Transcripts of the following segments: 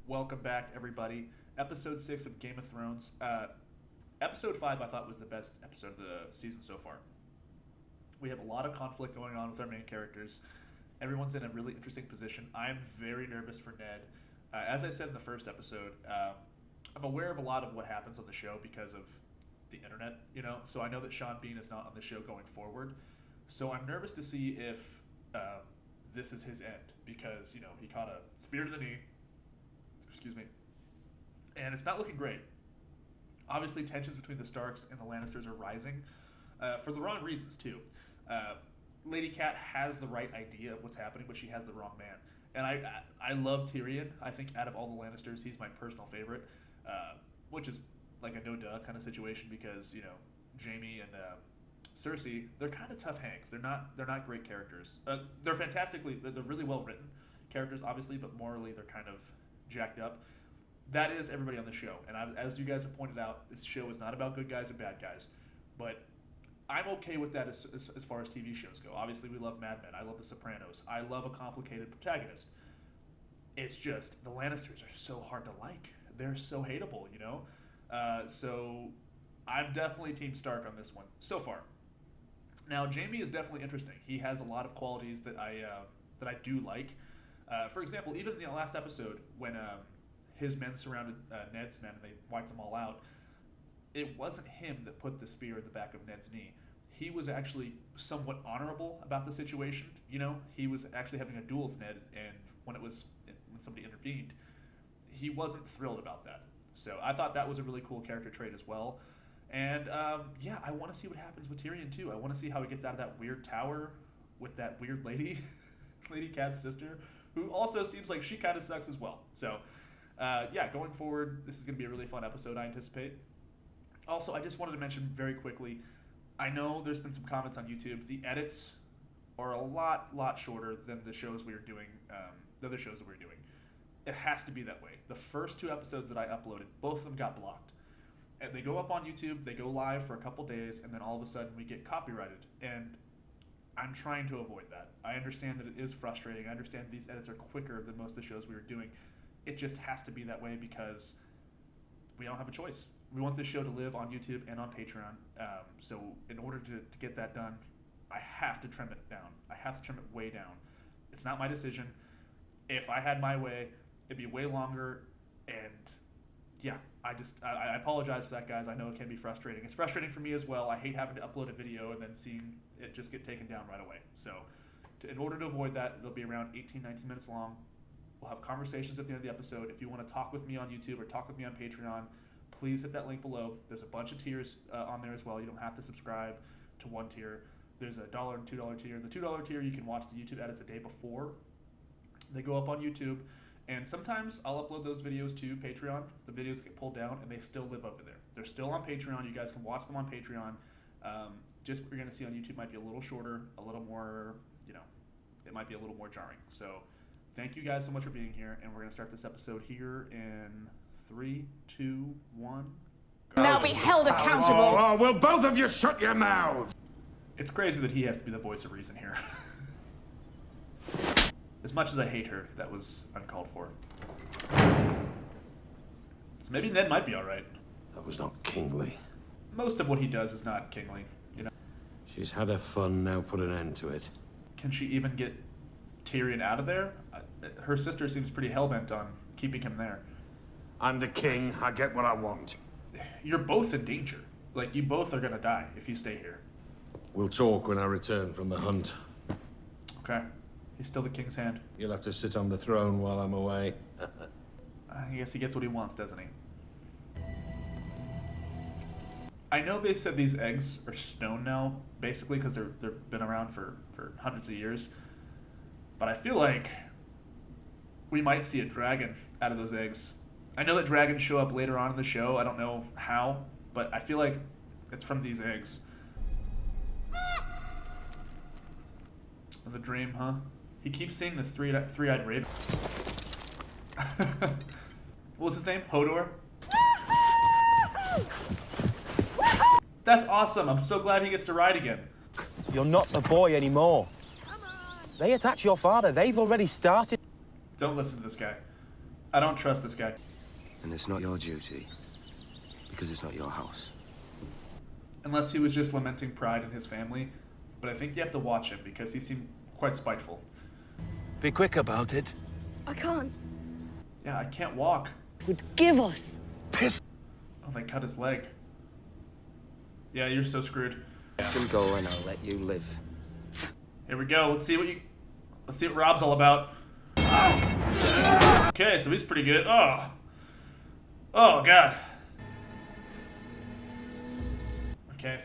Welcome back, everybody. Episode 6 of Game of Thrones. Episode 5 I thought was the best episode of the season so far. We have a lot of conflict going on with our main characters. Everyone's in a really interesting position. I'm very nervous for Ned. As I said in the first episode, I'm aware of a lot of what happens on the show because of the internet, so I know that Sean Bean is not on the show going forward. So I'm nervous to see if this is his end because, he caught a spear to the knee. Excuse me. And it's not looking great. Obviously, tensions between the Starks and the Lannisters are rising for the wrong reasons, too. Lady Cat has the right idea of what's happening, but she has the wrong man. And I love Tyrion. I think out of all the Lannisters, he's my personal favorite, which is like a no-duh kind of situation because, Jaime and Cersei, they're kind of tough hanks. They're not great characters. They're really well-written characters, obviously, but morally they're kind of jacked up. That is everybody on the show. And as you guys have pointed out, this show is not about good guys and bad guys. But I'm okay with that as far as TV shows go. Obviously, we love Mad Men. I love The Sopranos. I love a complicated protagonist. It's just the Lannisters are so hard to like. They're so hateable, So I'm definitely Team Stark on this one so far. Now, Jaime is definitely interesting. He has a lot of qualities that I do like. For example, even in the last episode when his men surrounded Ned's men and they wiped them all out, it wasn't him that put the spear in the back of Ned's knee. He was actually somewhat honorable about the situation. He was actually having a duel with Ned, and when somebody intervened, he wasn't thrilled about that. So I thought that was a really cool character trait as well. And I want to see what happens with Tyrion too. I want to see how he gets out of that weird tower with that weird lady, Lady Cat's sister, who also seems like she kind of sucks as well. So going forward, this is going to be a really fun episode, I anticipate. Also, I just wanted to mention very quickly, I know there's been some comments on YouTube. The edits are a lot shorter than the shows we were doing, the other shows that we were doing. It has to be that way. The first 2 episodes that I uploaded, both of them got blocked. And they go up on YouTube, they go live for a couple days, and then all of a sudden we get copyrighted. And I'm trying to avoid that. I understand that it is frustrating. I understand these edits are quicker than most of the shows we were doing. It just has to be that way because we don't have a choice. We want this show to live on YouTube and on Patreon. So in order to get that done, I have to trim it down. I have to trim it way down. It's not my decision. If I had my way, it'd be way longer. And I apologize for that, guys. I know it can be frustrating. It's frustrating for me as well. I hate having to upload a video and then seeing it just get taken down right away. So in order to avoid that, they'll be around 18, 19 minutes long. We'll have conversations at the end of the episode. If you want to talk with me on YouTube or talk with me on Patreon, please hit that link below. There's a bunch of tiers on there as well. You don't have to subscribe to one tier. There's a $1 and $2 tier. The $2 tier, you can watch the YouTube edits a day before they go up on YouTube. And sometimes I'll upload those videos to Patreon. The videos get pulled down, and they still live over there. They're still on Patreon. You guys can watch them on Patreon. Just what you're going to see on YouTube might be a little shorter, a little more, it might be a little more jarring. So thank you guys so much for being here, and we're going to start this episode here in 3, 2, 1, go. Now be held accountable. Oh, will both of you shut your mouths? It's crazy that he has to be the voice of reason here. As much as I hate her, that was uncalled for. So maybe Ned might be alright. That was not kingly. Most of what he does is not kingly, She's had her fun, now put an end to it. Can she even get Tyrion out of there? Her sister seems pretty hellbent on keeping him there. I'm the king, I get what I want. You're both in danger. You both are gonna die if you stay here. We'll talk when I return from the hunt. Okay. He's still the king's hand. You'll have to sit on the throne while I'm away. I guess he gets what he wants, doesn't he? I know they said these eggs are stone now, basically, because they've been around for hundreds of years. But I feel like we might see a dragon out of those eggs. I know that dragons show up later on in the show. I don't know how, but I feel like it's from these eggs. The dream, huh? He keeps seeing this three-eyed raven. What was his name? Hodor? That's awesome. I'm so glad he gets to ride again. You're not a boy anymore. They attacked your father. They've already started. Don't listen to this guy. I don't trust this guy. And it's not your duty, because it's not your house. Unless he was just lamenting pride in his family. But I think you have to watch him because he seemed quite spiteful. Be quick about it. I can't. Yeah, I can't walk. Would give us. Piss. Oh, they cut his leg. Yeah, you're so screwed. Let him go and I'll let you live. Here we go. Let's see what Rob's all about. Okay, so he's pretty good. Oh. Oh, God. Okay.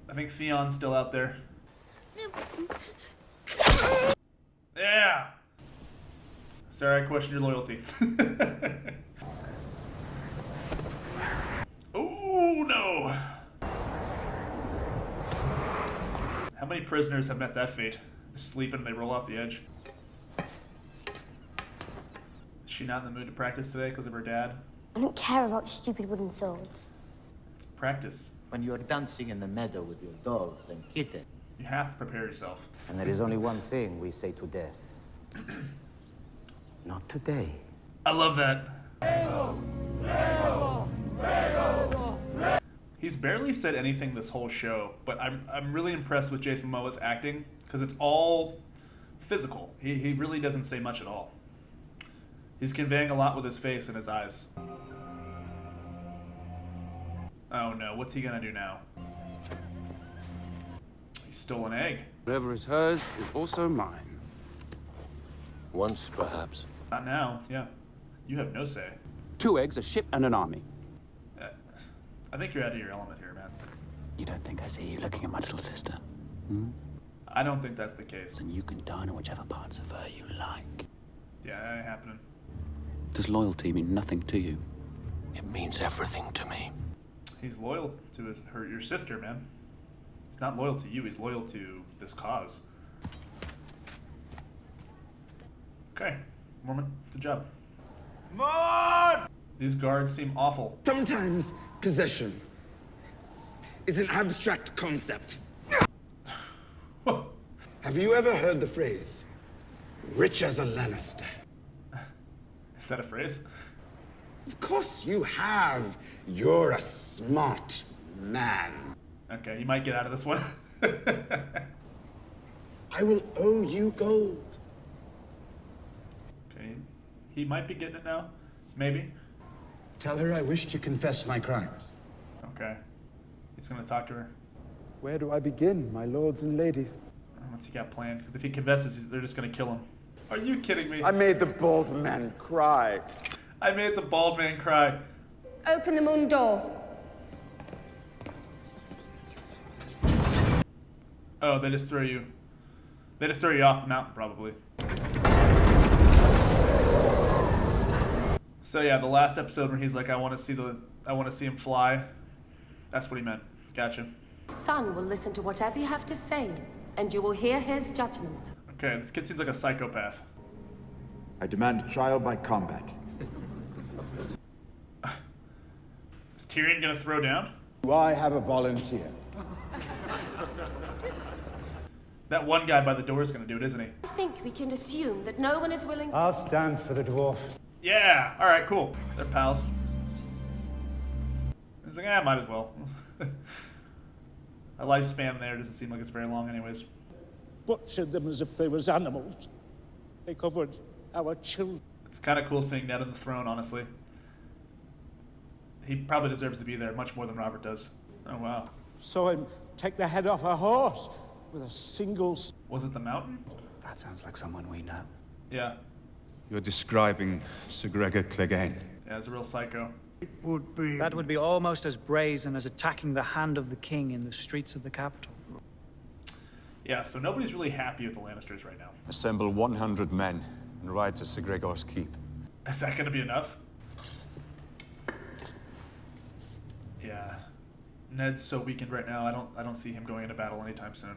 I think Theon's still out there. Yeah. Sorry, I question your loyalty. Oh, no. How many prisoners have met that fate? Sleep and they roll off the edge. Is she not in the mood to practice today because of her dad? I don't care about stupid wooden swords. It's practice. When you're dancing in the meadow with your dogs and kittens. You have to prepare yourself. And there is only one thing we say to death. Not today. I love that. He's barely said anything this whole show, but I'm really impressed with Jason Momoa's acting because it's all physical. He really doesn't say much at all. He's conveying a lot with his face and his eyes. Oh no, what's he gonna do now? He stole an egg. Whatever is hers is also mine. Once, perhaps. Not now, yeah. You have no say. 2 eggs, a ship, and an army. I think you're out of your element here, man. You don't think I see you looking at my little sister? I don't think that's the case. And you can dine on whichever parts of her you like. Yeah, that ain't happening. Does loyalty mean nothing to you? It means everything to me. He's loyal to your sister, man. He's not loyal to you, he's loyal to this cause. Okay, Mormon, good job. Mord! These guards seem awful. Sometimes possession is an abstract concept. Have you ever heard the phrase, rich as a Lannister? Is that a phrase? Of course you have. You're a smart man. Okay, he might get out of this one. I will owe you gold. Okay, he might be getting it now. Maybe. Tell her I wish to confess my crimes. Okay. He's gonna talk to her. Where do I begin, my lords and ladies? What's he got planned? Because if he confesses, they're just gonna kill him. Are you kidding me? I made the bald man cry. I made the bald man cry. Open the moon door. Oh, they just throw you. They just throw you off the mountain, probably. So yeah, the last episode when he's like, I want to see him fly. That's what he meant. Gotcha. Son will listen to whatever you have to say, and you will hear his judgment. Okay, this kid seems like a psychopath. I demand trial by combat. Is Tyrion gonna throw down? Do I have a volunteer? That one guy by the door is gonna do it, isn't he? I think we can assume that no one is willing to... I'll stand for the dwarf. Yeah! Alright, cool. They're pals. He's like, might as well. A lifespan there doesn't seem like it's very long anyways. Butchered them as if they was animals. They covered our children. It's kind of cool seeing Ned on the throne, honestly. He probably deserves to be there much more than Robert does. Oh, wow. Saw him take the head off a horse with a single... Was it the mountain? That sounds like someone we know. Yeah. You're describing Sir Gregor Clegane. Yeah, it's a real psycho. That would be almost as brazen as attacking the hand of the king in the streets of the capital. Yeah, so nobody's really happy with the Lannisters right now. Assemble 100 men and ride to Sir Gregor's keep. Is that gonna be enough? Yeah. Ned's so weakened right now, I don't see him going into battle anytime soon.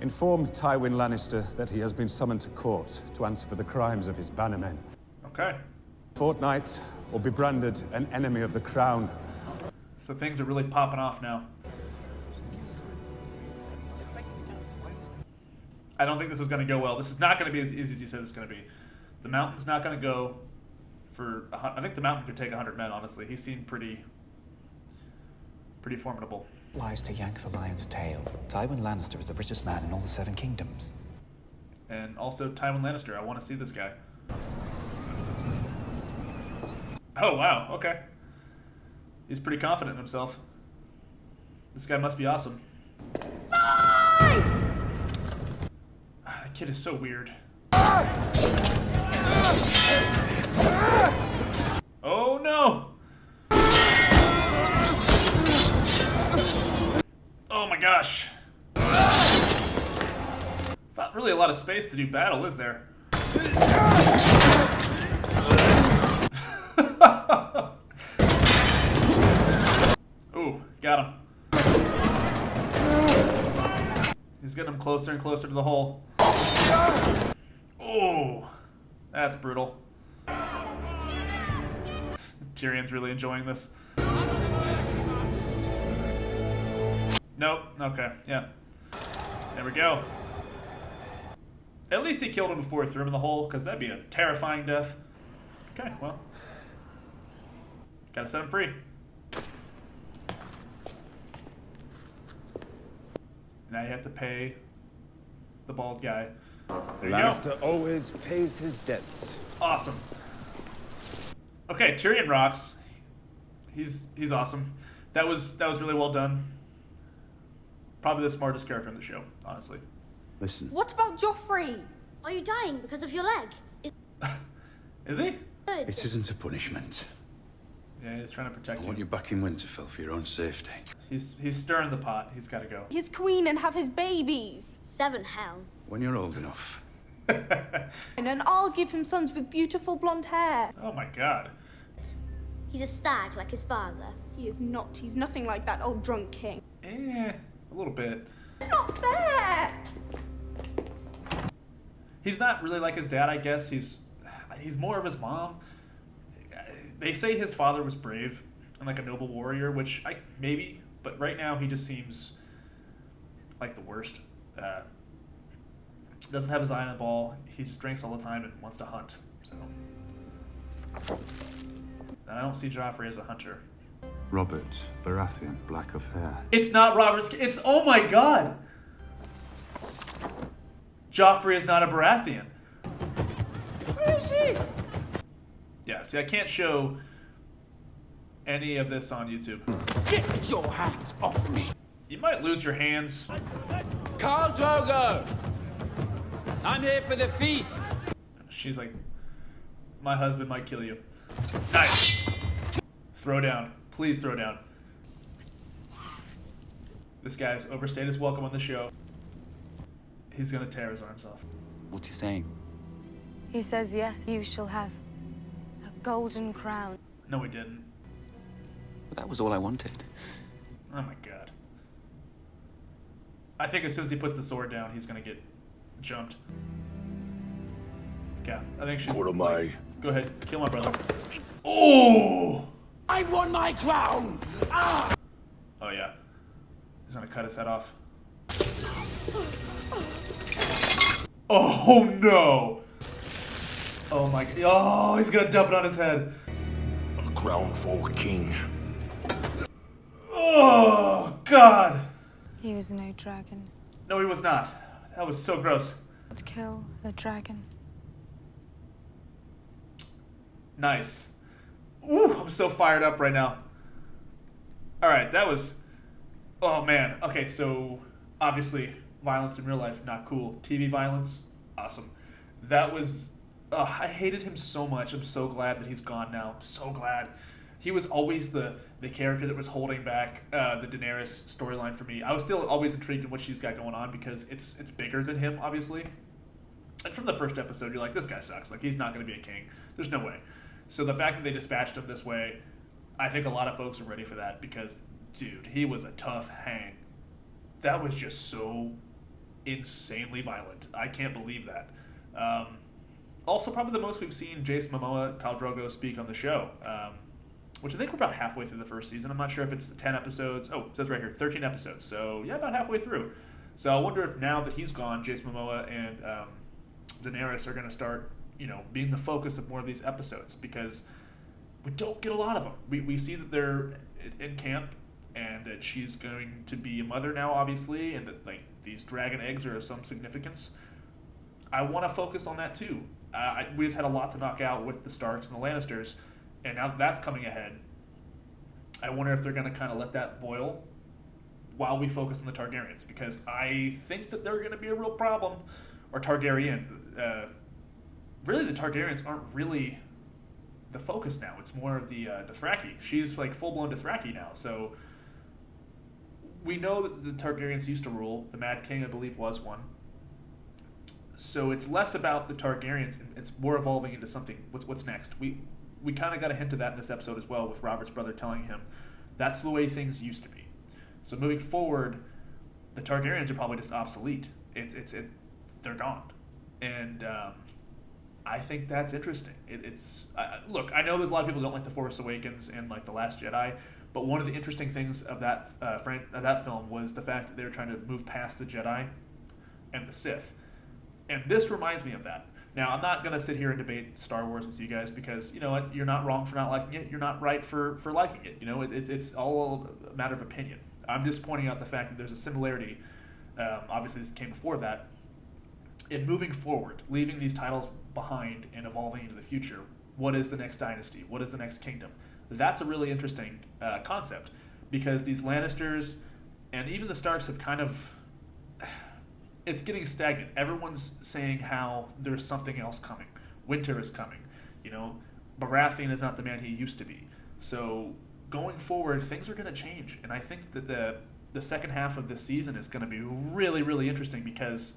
Inform Tywin Lannister that he has been summoned to court to answer for the crimes of his bannermen. Okay. Fortnight, or be branded an enemy of the crown. So things are really popping off now. I don't think this is going to go well. This is not going to be as easy as you said it's going to be. The mountain's not going to go I think the Mountain could take 100 men, honestly. He seemed pretty formidable. Lies to yank the lion's tail. Tywin Lannister is the richest man in all the Seven Kingdoms. And also Tywin Lannister. I want to see this guy. Oh, wow. Okay. He's pretty confident in himself. This guy must be awesome. Fight! That kid is so weird. Oh, no! Oh my gosh. It's not really a lot of space to do battle, is there? Ooh, got him. He's getting him closer and closer to the hole. Oh, that's brutal. Tyrion's really enjoying this. Nope. Okay. Yeah. There we go. At least he killed him before he threw him in the hole, because that'd be a terrifying death. Okay, well. Gotta set him free. Now you have to pay the bald guy. There you Lannister go. always pays his debts. Awesome. Okay, Tyrion rocks. He's awesome. That was really well done. Probably the smartest character in the show, honestly. Listen. What about Joffrey? Are you dying because of your leg? Is he? Good. It isn't a punishment. Yeah, he's trying to protect I you. want you back in Winterfell for your own safety. He's stirring the pot. He's got to go. His queen and have his babies. 7 hells. When you're old enough. And then I'll give him sons with beautiful blonde hair. Oh my god. He's a stag like his father. He is not. He's nothing like that old drunk king. A little bit. It's not fair. He's not really like his dad, I guess. He's more of his mom. They say his father was brave and like a noble warrior, which maybe, but right now he just seems like the worst. Doesn't have his eye on the ball. He just drinks all the time and wants to hunt. So, and I don't see Joffrey as a hunter. Robert Baratheon, black of hair. It's not Robert's. It's oh my god. Joffrey is not a Baratheon. Where is she? Yeah, see, I can't show any of this on YouTube. Get your hands off me! You might lose your hands. Khal Drogo! I'm here for the feast! She's like, my husband might kill you. Nice. Throw down. Please throw down. This guy's overstayed his welcome on the show. He's gonna tear his arms off. What's he saying? He says yes, you shall have a golden crown. No, he didn't. But that was all I wanted. Oh my god. I think as soon as he puts the sword down, he's gonna get jumped. Yeah, I think she's... Go ahead, kill my brother. Oh! I won my crown! Ah! Oh yeah. He's gonna cut his head off. Oh no! Oh my god. Oh, he's gonna dump it on his head. A crown for king. Oh god! He was no dragon. No, he was not. That was so gross. To kill a dragon. Nice. Ooh, I'm so fired up right now. Alright, that was... Oh man. Okay, so obviously violence in real life, not cool. TV violence, awesome. That was... I hated him so much. I'm so glad that he's gone now. I'm so glad. He was always the character that was holding back the Daenerys storyline for me. I was still always intrigued in what she's got going on because it's bigger than him, obviously. And from the first episode, you're like, this guy sucks. Like, he's not going to be a king. There's no way. So the fact that they dispatched him this way, I think a lot of folks are ready for that because, dude, he was a tough hang. That was just so insanely violent. I can't believe that. Also, probably the most we've seen Jace Momoa, Khal Drogo speak on the show, which I think we're about halfway through the first season. I'm not sure if it's 10 episodes. Oh, it says right here, 13 episodes. So, yeah, about halfway through. So I wonder if now that he's gone, Jace Momoa and Daenerys are going to start being the focus of more of these episodes, because we don't get a lot of them. We see that they're in camp and that she's going to be a mother now, obviously, and that these dragon eggs are of some significance. I want to focus on that too. We just had a lot to knock out with the Starks and the Lannisters, and now that that's coming ahead, I wonder if they're going to kind of let that boil while we focus on the Targaryens, because I think that they're going to be a real problem. Or Targaryen. Really, the Targaryens aren't really the focus now. It's more of the Dothraki. She's full-blown Dothraki now, so we know that the Targaryens used to rule. The Mad King, I believe, was one. So it's less about the Targaryens, and it's more evolving into something. What's next? We kind of got a hint of that in this episode as well, with Robert's brother telling him that's the way things used to be. So moving forward, the Targaryens are probably just obsolete. They're gone, and I think that's interesting. Look, I know there's a lot of people who don't like The Force Awakens and The Last Jedi, but one of the interesting things of that film was the fact that they were trying to move past the Jedi and the Sith, and this reminds me of that. Now, I'm not going to sit here and debate Star Wars with you guys, because, you know what, you're not wrong for not liking it, you're not right for liking it. It's all a matter of opinion. I'm just pointing out the fact that there's a similarity. Obviously, this came before that. In moving forward, leaving these titles behind and evolving into the future, what is the next dynasty? What is the next kingdom? That's a really interesting concept, because these Lannisters and even the Starks have kind of... It's getting stagnant. Everyone's saying how there's something else coming. Winter is coming. Baratheon is not the man he used to be. So going forward, things are going to change. And I think that the second half of this season is going to be really, really interesting, because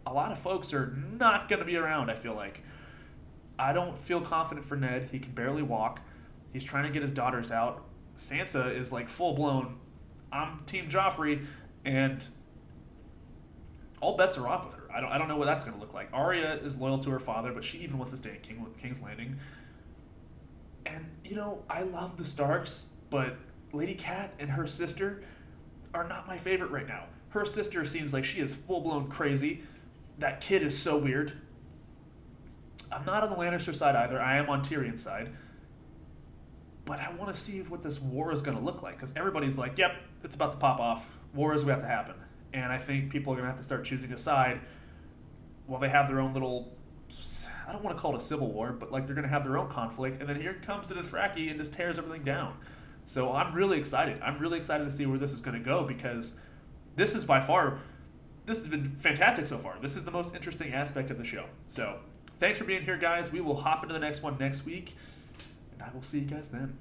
a lot of folks are not going to be around, I feel like. I don't feel confident for Ned. He can barely walk. He's trying to get his daughters out. Sansa is full-blown, I'm Team Joffrey, and all bets are off with her. I don't know what that's going to look like. Arya is loyal to her father, but she even wants to stay at King's Landing. And, I love the Starks, but Lady Cat and her sister are not my favorite right now. Her sister seems like she is full-blown crazy. That kid is so weird. I'm not on the Lannister side either. I am on Tyrion's side. But I want to see what this war is going to look like, because everybody's like, yep, it's about to pop off. War is about to happen. And I think people are going to have to start choosing a side while they have their own little... I don't want to call it a civil war, but they're going to have their own conflict. And then here comes the Dothraki and just tears everything down. So I'm really excited. I'm really excited to see where this is going to go, because this is by far... This has been fantastic so far. This is the most interesting aspect of the show. So thanks for being here, guys. We will hop into the next one next week, and I will see you guys then.